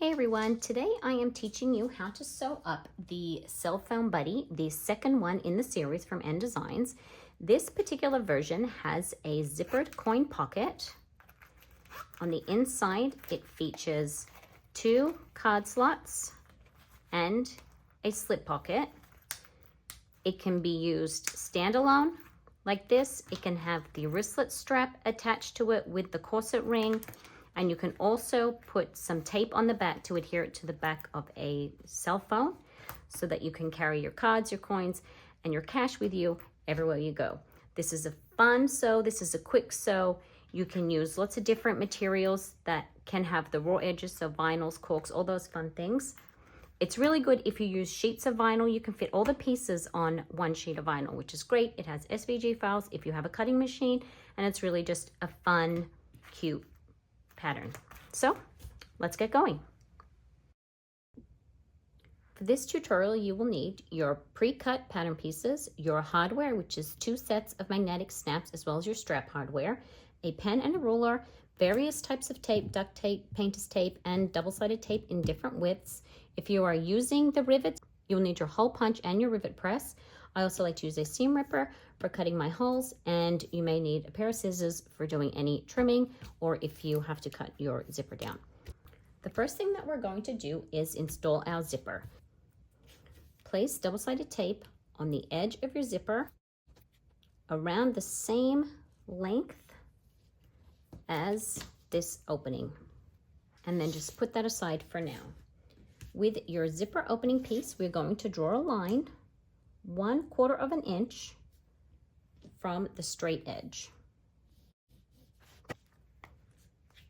Hey everyone, today I am teaching you how to sew up the Cell Phone Buddy, the second one in the series from ENDesigns. This particular version has a zippered coin pocket. On the inside, it features 2 card slots and a slip pocket. It can be used standalone like this. It can have the wristlet strap attached to it with the corset ring. And you can also put some tape on the back to adhere it to the back of a cell phone so that you can carry your cards, your coins, and your cash with you everywhere you go. This is a fun sew. This is a quick sew. You can use lots of different materials that can have the raw edges, so vinyls, corks, all those fun things. It's really good if you use sheets of vinyl. You can fit all the pieces on one sheet of vinyl, which is great. It has SVG files if you have a cutting machine, and it's really just a fun, cute pattern. So let's get going. For this tutorial, you will need your pre-cut pattern pieces, your hardware, which is 2 sets of magnetic snaps, as well as your strap hardware, a pen and a ruler, various types of tape, duct tape, painter's tape, and double-sided tape in different widths. If you are using the rivets, you'll need your hole punch and your rivet press. I also like to use a seam ripper for cutting my holes, and you may need a pair of scissors for doing any trimming or if you have to cut your zipper down. The first thing that we're going to do is install our zipper. Place double-sided tape on the edge of your zipper around the same length as this opening, and then just put that aside for now. With your zipper opening piece, we're going to draw a line 1/4 of an inch from the straight edge.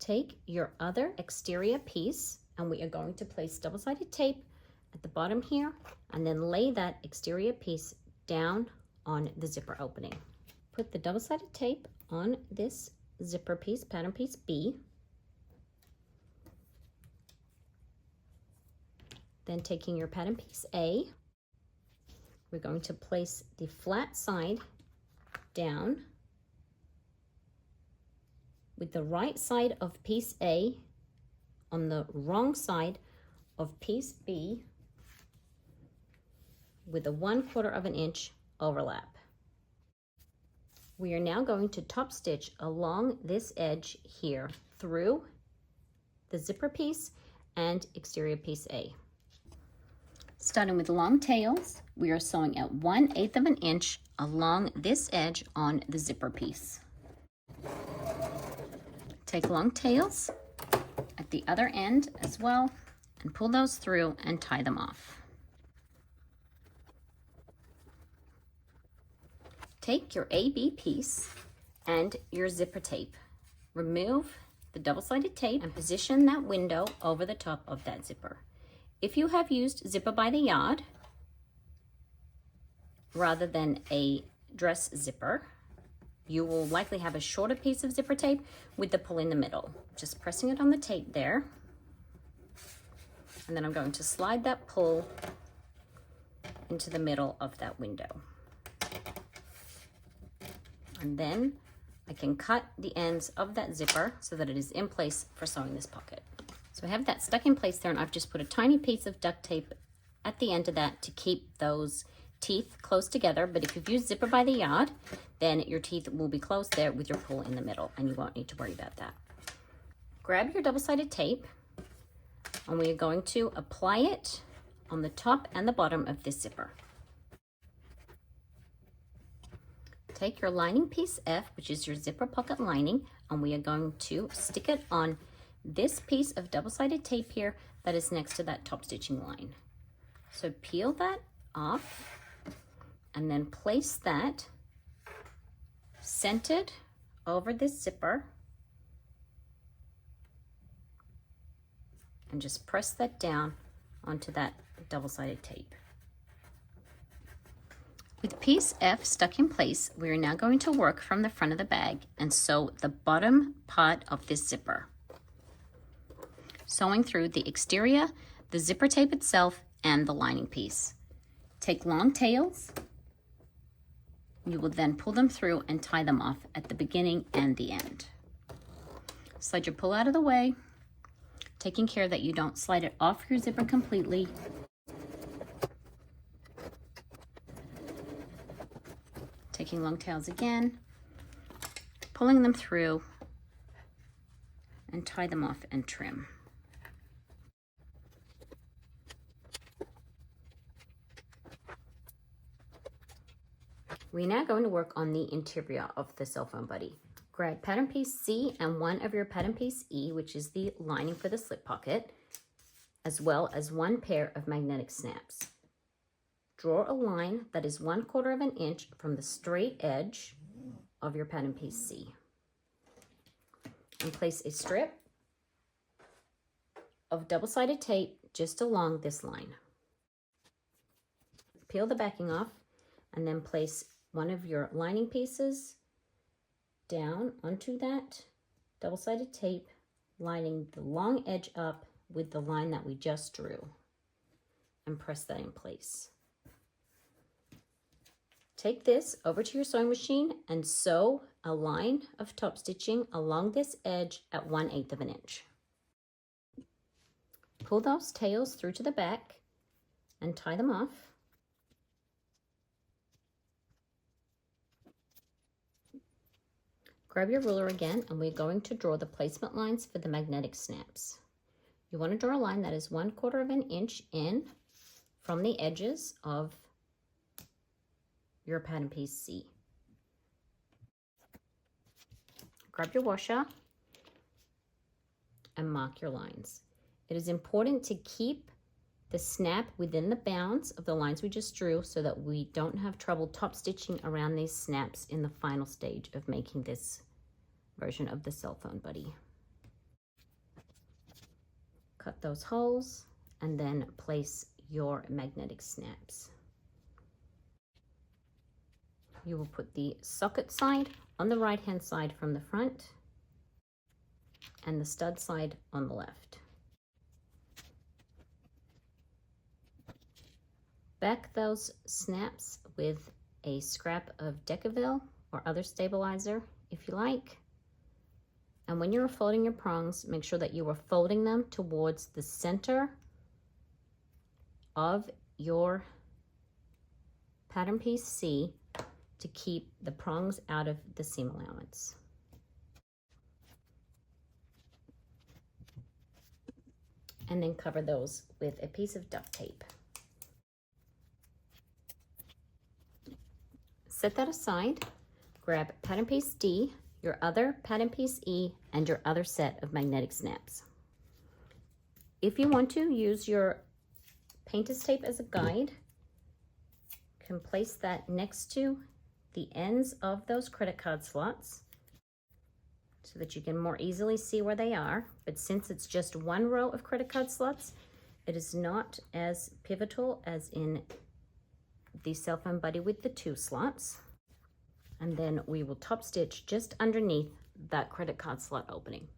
Take your other exterior piece, and we are going to place double-sided tape at the bottom here, and then lay that exterior piece down on the zipper opening. Put the double-sided tape on this zipper piece, pattern piece B. Then taking your pattern piece A, we're going to place the flat side down with the right side of piece A on the wrong side of piece B with a 1/4 of an inch overlap. We are now going to top stitch along this edge here through the zipper piece and exterior piece A. Starting with long tails, we are sewing at 1/8 of an inch along this edge on the zipper piece. Take long tails at the other end as well and pull those through and tie them off. Take your AB piece and your zipper tape. Remove the double-sided tape and position that window over the top of that zipper. If you have used zipper by the yard rather than a dress zipper, you will likely have a shorter piece of zipper tape with the pull in the middle. Just pressing it on the tape there. And then I'm going to slide that pull into the middle of that window. And then I can cut the ends of that zipper so that it is in place for sewing this pocket. So I have that stuck in place there, and I've just put a tiny piece of duct tape at the end of that to keep those teeth close together. But if you've used zipper by the yard, then your teeth will be closed there with your pull in the middle, and you won't need to worry about that. Grab your double-sided tape, and we are going to apply it on the top and the bottom of this zipper. Take your lining piece F, which is your zipper pocket lining, and we are going to stick it on this piece of double-sided tape here that is next to that top stitching line. So peel that off and then place that centered over this zipper and just press that down onto that double-sided tape. With piece F stuck in place, we are now going to work from the front of the bag and sew the bottom part of this zipper, sewing through the exterior, the zipper tape itself, and the lining piece. Take long tails. You will then pull them through and tie them off at the beginning and the end. Slide your pull out of the way. taking care that you don't slide it off your zipper completely. Taking long tails again, pulling them through, and tie them off and trim. We're now going to work on the interior of the cell phone buddy. Grab pattern piece C and one of your pattern piece E, which is the lining for the slip pocket, as well as one pair of magnetic snaps. Draw a line that is 1/4 of an inch from the straight edge of your pattern piece C. And place a strip of double-sided tape just along this line. Peel the backing off and then place one of your lining pieces down onto that double-sided tape, lining the long edge up with the line that we just drew, and press that in place. Take this over to your sewing machine and sew a line of top stitching along this edge at 1/8 of an inch. Pull those tails through to the back and tie them off. Grab your ruler again, and we're going to draw the placement lines for the magnetic snaps. You want to draw a line that is 1/4 of an inch in from the edges of your pattern piece C. Grab your washer and mark your lines. It is important to keep the snap within the bounds of the lines we just drew so that we don't have trouble top stitching around these snaps in the final stage of making this version of the cell phone buddy. Cut those holes and then place your magnetic snaps. You will put the socket side on the right hand side from the front and the stud side on the left. Back those snaps with a scrap of Decaville or other stabilizer if you like. And when you're folding your prongs, make sure that you are folding them towards the center of your pattern piece C to keep the prongs out of the seam allowance. And then cover those with a piece of duct tape. Set that aside. Grab pattern piece D, your other pattern piece E, and your other set of magnetic snaps. If you want to use your painter's tape as a guide, you can place that next to the ends of those credit card slots so that you can more easily see where they are. But since it's just one row of credit card slots, it is not as pivotal as in the cell phone buddy with the 2 slots. And then we will top stitch just underneath that credit card slot opening.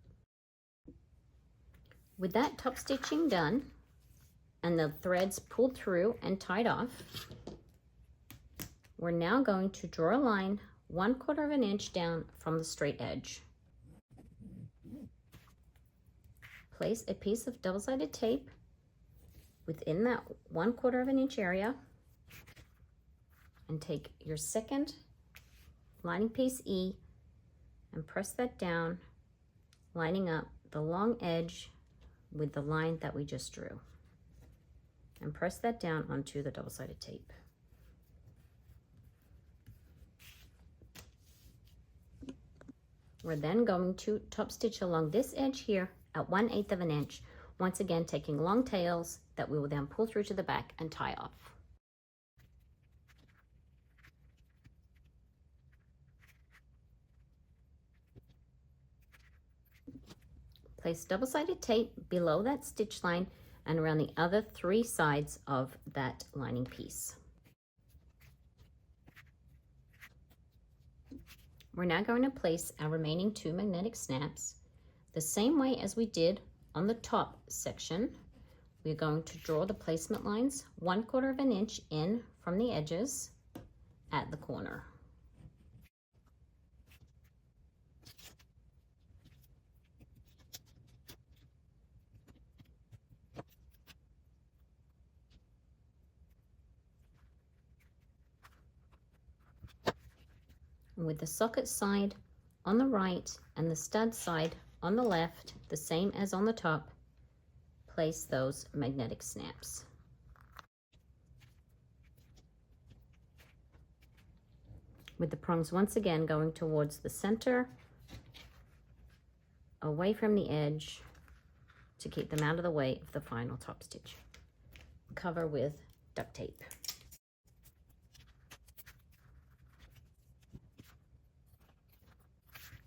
With that top stitching done and the threads pulled through and tied off, we're now going to draw a line 1/4 of an inch down from the straight edge. Place a piece of double-sided tape within that 1/4 of an inch area and take your second lining piece E and press that down, lining up the long edge with the line that we just drew, and press that down onto the double-sided tape. We're then going to top stitch along this edge here at 1/8 of an inch, once again taking long tails that we will then pull through to the back and tie off. Place double-sided tape below that stitch line and around the other 3 sides of that lining piece. We're now going to place our remaining 2 magnetic snaps the same way as we did on the top section. We're going to draw the placement lines 1/4 of an inch in from the edges at the corner. with the socket side on the right and the stud side on the left, the same as on the top, place those magnetic snaps. With the prongs once again going towards the center, away from the edge, to keep them out of the way of the final top stitch. Cover with duct tape.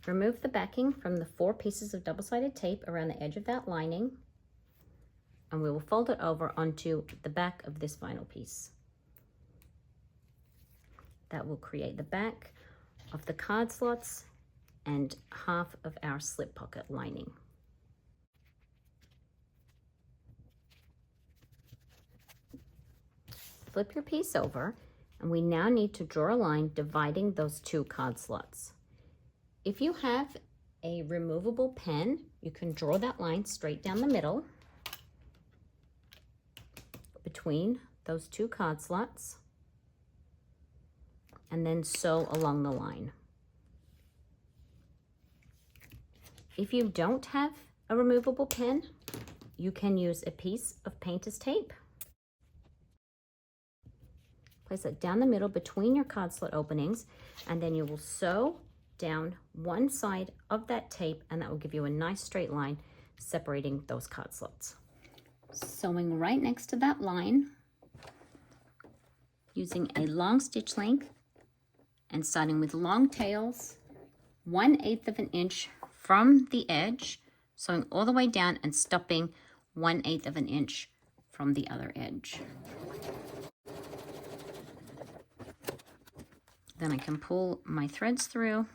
Remove the backing from the 4 pieces of double-sided tape around the edge of that lining, and we will fold it over onto the back of this final piece. That will create the back of the card slots and half of our slip pocket lining. Flip your piece over, and we now need to draw a line dividing those 2 card slots. If you have a removable pen, you can draw that line straight down the middle between those 2 card slots and then sew along the line. If you don't have a removable pen, you can use a piece of painter's tape. Place it down the middle between your card slot openings, and then you will sew down one side of that tape, and that will give you a nice straight line separating those card slots. Sewing right next to that line, using a long stitch length and starting with long tails, 1/8 of an inch from the edge, sewing all the way down and stopping 1/8 of an inch from the other edge. Then I can pull my threads through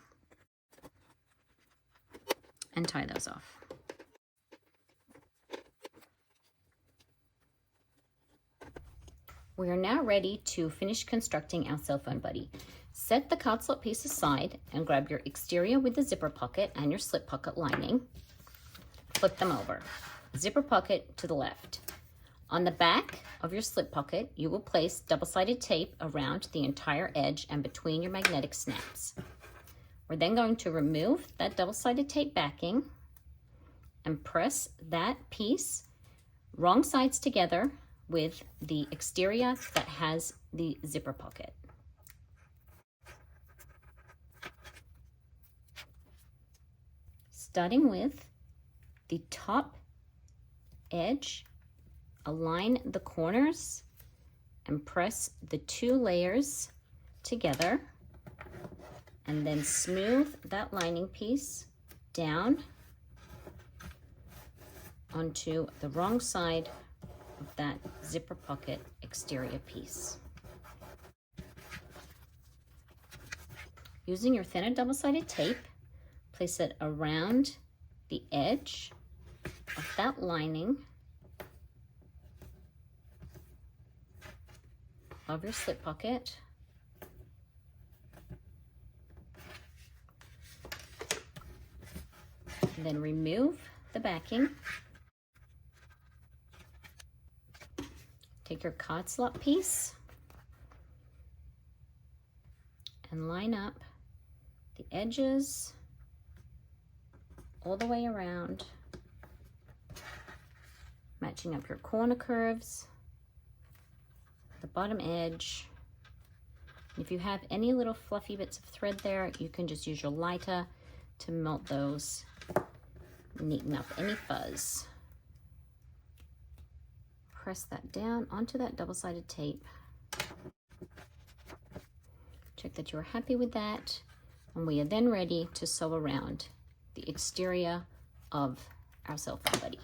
and tie those off. We are now ready to finish constructing our cell phone buddy. Set the card slot piece aside and grab your exterior with the zipper pocket and your slip pocket lining. Flip them over. Zipper pocket to the left. On the back of your slip pocket, you will place double-sided tape around the entire edge and between your magnetic snaps. We're then going to remove that double-sided tape backing and press that piece wrong sides together with the exterior that has the zipper pocket. Starting with the top edge, align the corners and press the 2 layers together, and then smooth that lining piece down onto the wrong side of that zipper pocket exterior piece. Using your thinner double-sided tape, place it around the edge of that lining of your slip pocket. And then remove the backing. Take your card slot piece and line up the edges all the way around, matching up your corner curves, the bottom edge. And if you have any little fluffy bits of thread there, you can just use your lighter to melt those, neaten up any fuzz. Press that down onto that double-sided tape. Check that you're happy with that, and we are then ready to sew around the exterior of our cell phone buddy.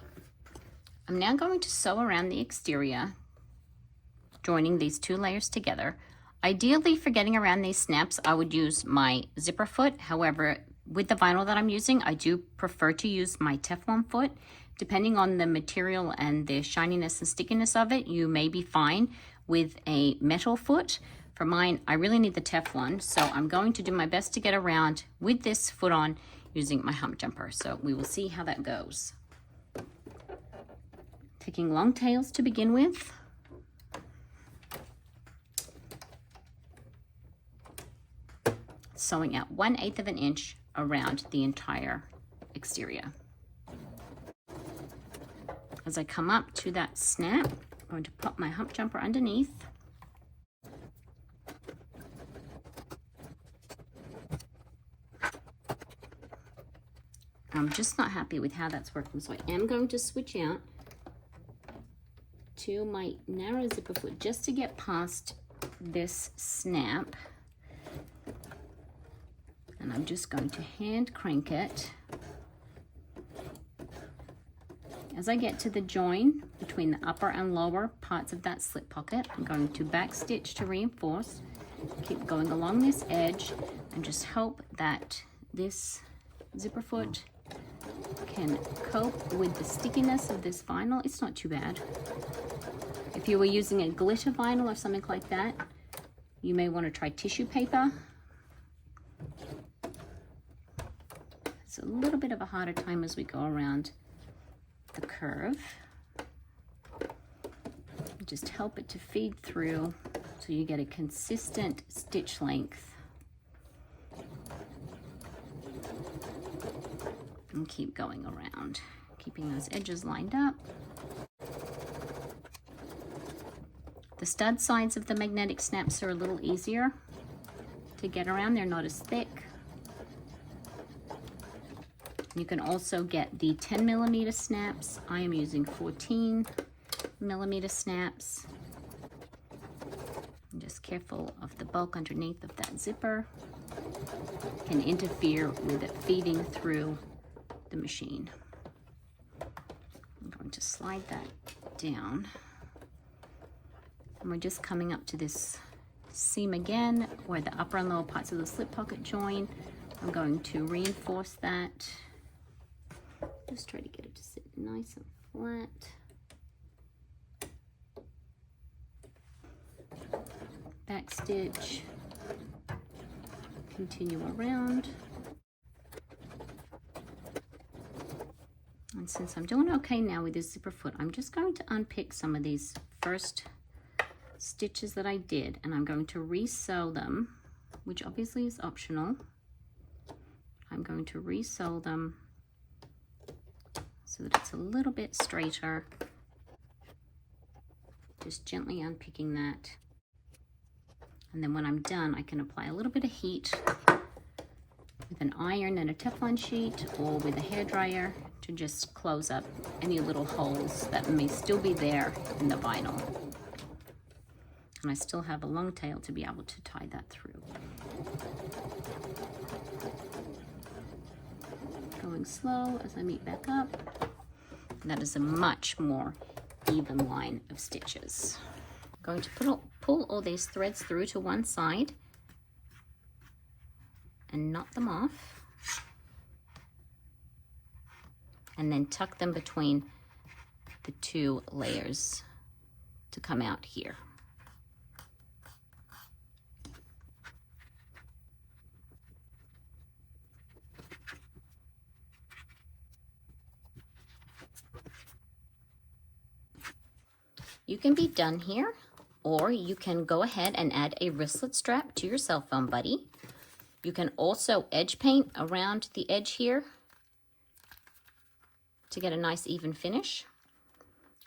I'm now going to sew around the exterior, joining these 2 layers together. Ideally, for getting around these snaps, I would use my zipper foot. However, with the vinyl that I'm using, I do prefer to use my Teflon foot. Depending on the material and the shininess and stickiness of it, you may be fine with a metal foot. For mine, I really need the Teflon, so I'm going to do my best to get around with this foot on using my hump jumper. So we will see how that goes. Taking long tails to begin with. sewing out 1/8 of an inch around the entire exterior. As I come up to that snap, I'm going to pop my hump jumper underneath. I'm just not happy with how that's working, so I am going to switch out to my narrow zipper foot just to get past this snap. And I'm just going to hand crank it. As I get to the join between the upper and lower parts of that slip pocket, I'm going to back stitch to reinforce, keep going along this edge, and just hope that this zipper foot can cope with the stickiness of this vinyl. It's not too bad. If you were using a glitter vinyl or something like that, you may want to try tissue paper. It's a little bit of a harder time as we go around the curve. Just help it to feed through so you get a consistent stitch length. And keep going around, keeping those edges lined up. The stud sides of the magnetic snaps are a little easier to get around. They're not as thick. You can also get the 10mm snaps. I am using 14mm snaps. I'm just careful of the bulk underneath of that zipper. Can interfere with it feeding through the machine. I'm going to slide that down. And we're just coming up to this seam again where the upper and lower parts of the slip pocket join. I'm going to reinforce that. Just try to get it to sit nice and flat. Back stitch, continue around. And since I'm doing okay now with this zipper foot, I'm just going to unpick some of these first stitches that I did, and I'm going to re-sew them, which obviously is optional. I'm going to re-sew them so that it's a little bit straighter. Just gently unpicking that. And then when I'm done, I can apply a little bit of heat with an iron and a Teflon sheet or with a hairdryer to just close up any little holes that may still be there in the vinyl. And I still have a long tail to be able to tie that through. Going slow as I meet back up. And that is a much more even line of stitches. I'm going to pull all these threads through to one side and knot them off. And then tuck them between the two layers to come out here. You can be done here, or you can go ahead and add a wristlet strap to your cell phone buddy. You can also edge paint around the edge here to get a nice even finish.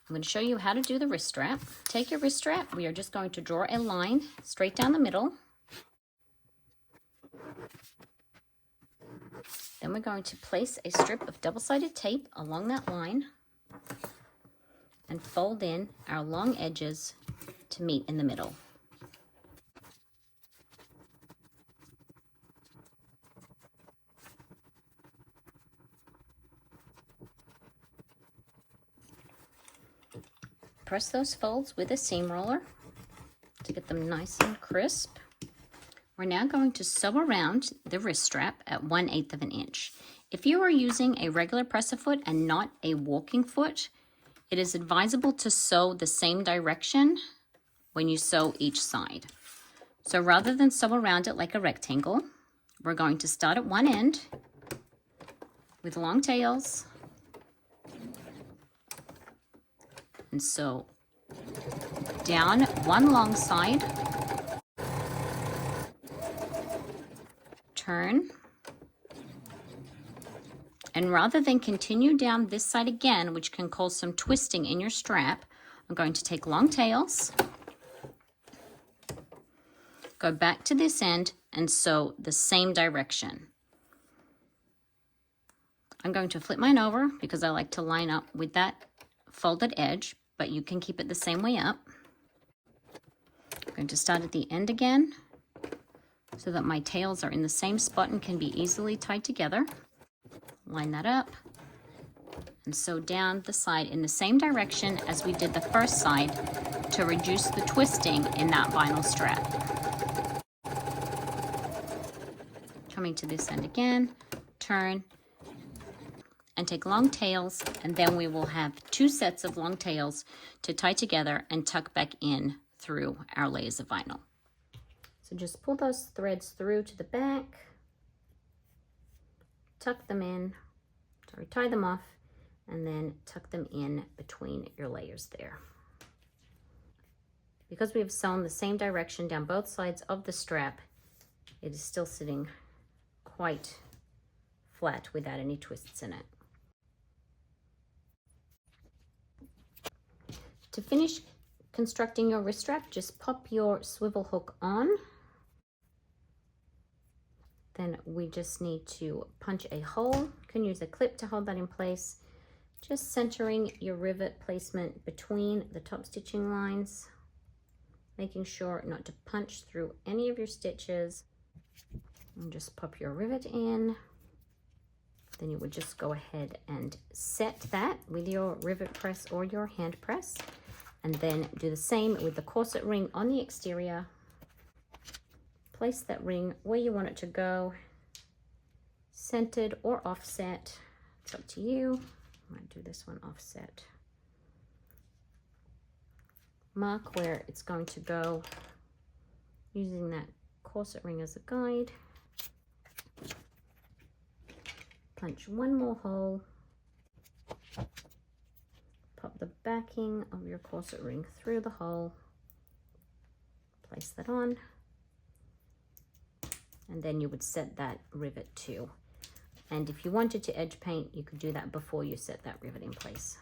I'm going to show you how to do the wrist strap. Take your wrist strap. We are just going to draw a line straight down the middle. Then we're going to place a strip of double-sided tape along that line and fold in our long edges to meet in the middle. Press those folds with a seam roller to get them nice and crisp. We're now going to sew around the wrist strap at 1/8 of an inch. If you are using a regular presser foot and not a walking foot, it is advisable to sew the same direction when you sew each side. So rather than sew around it like a rectangle, we're going to start at one end with long tails and sew down one long side, turn. And rather than continue down this side again, which can cause some twisting in your strap, I'm going to take long tails, go back to this end, and sew the same direction. I'm going to flip mine over because I like to line up with that folded edge, but you can keep it the same way up. I'm going to start at the end again so that my tails are in the same spot and can be easily tied together. Line that up and sew down the side in the same direction as we did the first side to reduce the twisting in that vinyl strap. Coming to this end again, turn, and take long tails, and then we will have 2 sets of long tails to tie together and tuck back in through our layers of vinyl. So just pull those threads through to the back, tuck them in, tie them off, and then tuck them in between your layers there. Because we have sewn the same direction down both sides of the strap, it is still sitting quite flat without any twists in it. To finish constructing your wrist strap, just pop your swivel hook on. Then we just need to punch a hole. You can use a clip to hold that in place. Just centering your rivet placement between the top stitching lines, making sure not to punch through any of your stitches. And just pop your rivet in. Then you would just go ahead and set that with your rivet press or your hand press. And then do the same with the corset ring on the exterior. Place that ring where you want it to go, centered or offset. It's up to you. I might do this one offset. Mark where it's going to go using that corset ring as a guide. Punch one more hole. Pop the backing of your corset ring through the hole. Place that on. And then you would set that rivet too. And if you wanted to edge paint, you could do that before you set that rivet in place.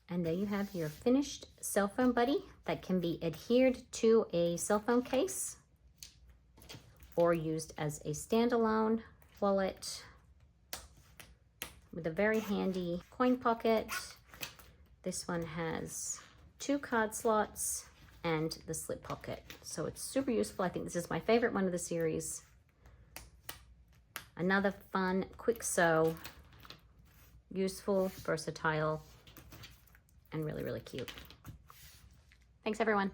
And there you have your finished cell phone buddy that can be adhered to a cell phone case or used as a standalone wallet with a very handy coin pocket. This one has 2 card slots and the slip pocket. So it's super useful. I think this is my favorite one of the series. Another fun, quick sew, useful, versatile, and really, really cute. Thanks, everyone.